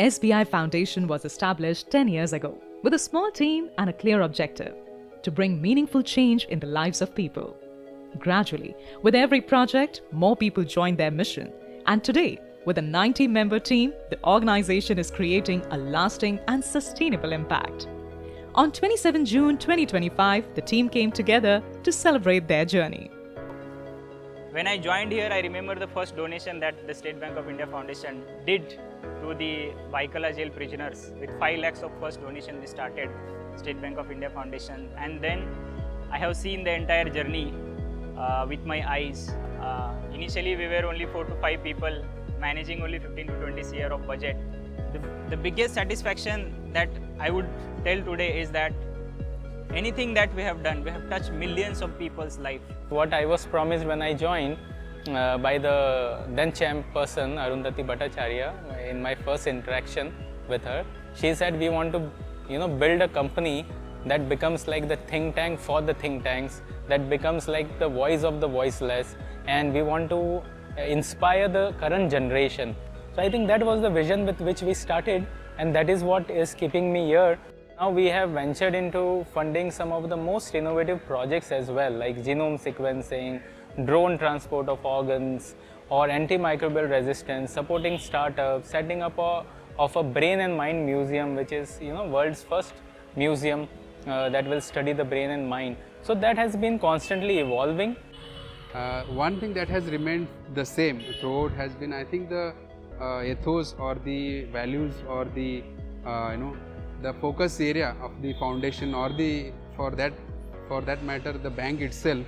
SBI Foundation was established 10 years ago with a small team and a clear objective to bring meaningful change in the lives of people. Gradually, with every project, more people joined their mission, and today, with a 90-member team, the organization is creating a lasting and sustainable impact. On 27 June 2025, the team came together to celebrate their journey. When I joined here, I remember the first donation that the State Bank of India Foundation did to the Vaikala jail prisoners. With 5 lakhs of first donation, we started State Bank of India Foundation, and then I have seen the entire journey with my eyes. Initially, we were only 4 to 5 people, managing only 15 to 20 CR of budget. The biggest satisfaction that I would tell today is that anything that we have done, we have touched millions of people's life. What I was promised when I joined by the then champ person Arundhati Bhattacharya in my first interaction with her, she said we want to build a company that becomes like the think tank for the think tanks, that becomes like the voice of the voiceless, and we want to inspire the current generation. So I think that was the vision with which we started, and that is what is keeping me here. Now we have ventured into funding some of the most innovative projects as well, like genome sequencing, drone transport of organs, or antimicrobial resistance, supporting startups, setting up a brain and mind museum, which is world's first museum that will study the brain and mind. So that has been constantly evolving. One thing that has remained the same throughout has been, I think, the ethos or the values or the the focus area of the foundation, or for that matter the bank itself,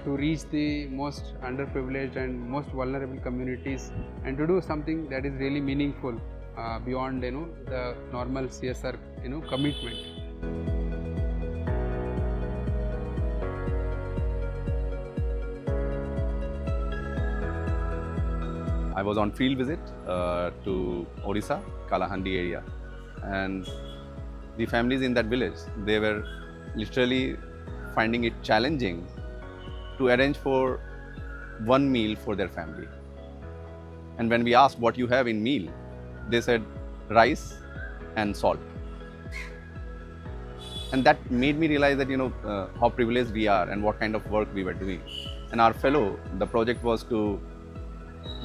to reach the most underprivileged and most vulnerable communities, and to do something that is really meaningful beyond the normal CSR commitment. I was on field visit to Orissa, Kalahandi area, and the families in that village, they were literally finding it challenging to arrange for one meal for their family. And when we asked what you have in meal, they said rice and salt. And that made me realize that how privileged we are and what kind of work we were doing. And our fellow, the project was to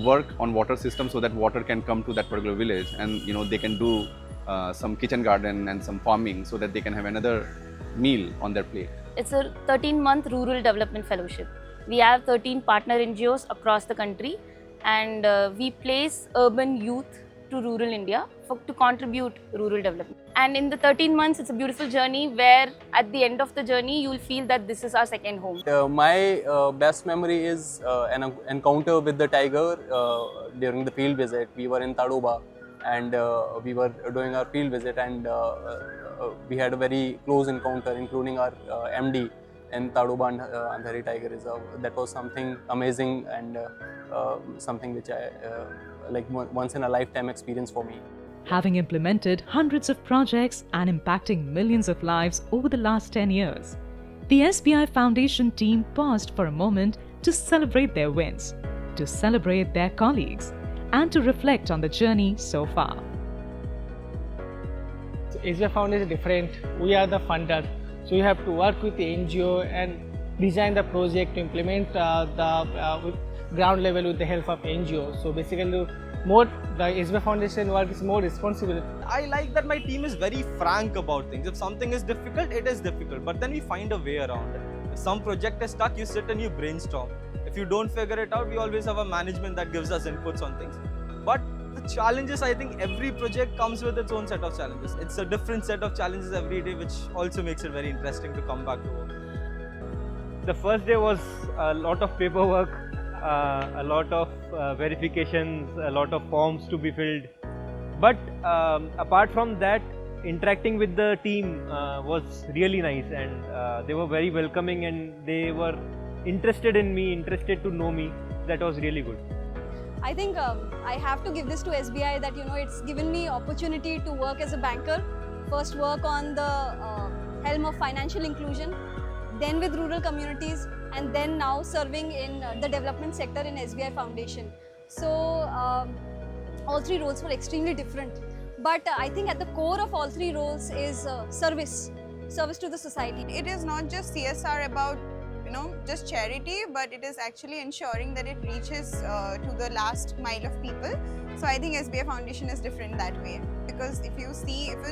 work on water system so that water can come to that particular village, and they can do some kitchen garden and some farming so that they can have another meal on their plate. It's a 13-month rural development fellowship. We have 13 partner NGOs across the country, and we place urban youth to rural India to contribute rural development. And in the 13 months, it's a beautiful journey where at the end of the journey, you'll feel that this is our second home. My best memory is an encounter with the tiger during the field visit. We were in Tadoba, and we were doing our field visit, and we had a very close encounter, including our MD in Tadoba and Andhari Tiger Reserve. That was something amazing, and something which I like once in a lifetime experience for me. Having implemented hundreds of projects and impacting millions of lives over the last 10 years, the SBI Foundation team paused for a moment to celebrate their wins, to celebrate their colleagues, and to reflect on the journey so far. So SBI Foundation is different. We are the funders, so you have to work with the NGO and design the project to implement with ground level with the help of NGO. So basically, the SBI Foundation work is more responsible. I like that my team is very frank about things. If something is difficult, it is difficult, but then we find a way around it. If some project is stuck, you sit and you brainstorm. If you don't figure it out, we always have a management that gives us inputs on things. But the challenges, I think every project comes with its own set of challenges. It's a different set of challenges every day, which also makes it very interesting to come back to work. The first day was a lot of paperwork, a lot of verifications, a lot of forms to be filled. But apart from that, interacting with the team was really nice, and they were very welcoming, and they were interested in me, interested to know me. That was really good. I think I have to give this to SBI that it's given me opportunity to work as a banker, first work on the helm of financial inclusion, then with rural communities, and then now serving in the development sector in SBI Foundation. So all three roles were extremely different, But I think at the core of all three roles is service to the society. It is not just CSR about just charity, but it is actually ensuring that it reaches to the last mile of people. So I think SBI Foundation is different that way, because if you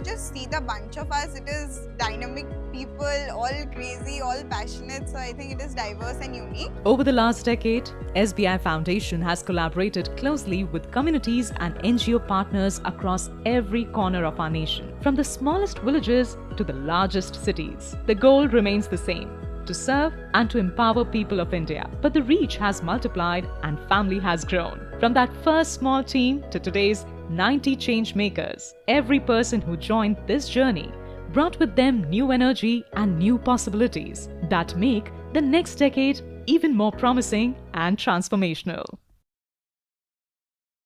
just see the bunch of us, it is dynamic people, all crazy, all passionate. So I think it is diverse and unique. Over the last decade, SBI Foundation has collaborated closely with communities and NGO partners across every corner of our nation, from the smallest villages to the largest cities. The goal remains the same: to serve and to empower people of India. But the reach has multiplied and family has grown. From that first small team to today's 90 change makers, every person who joined this journey brought with them new energy and new possibilities that make the next decade even more promising and transformational.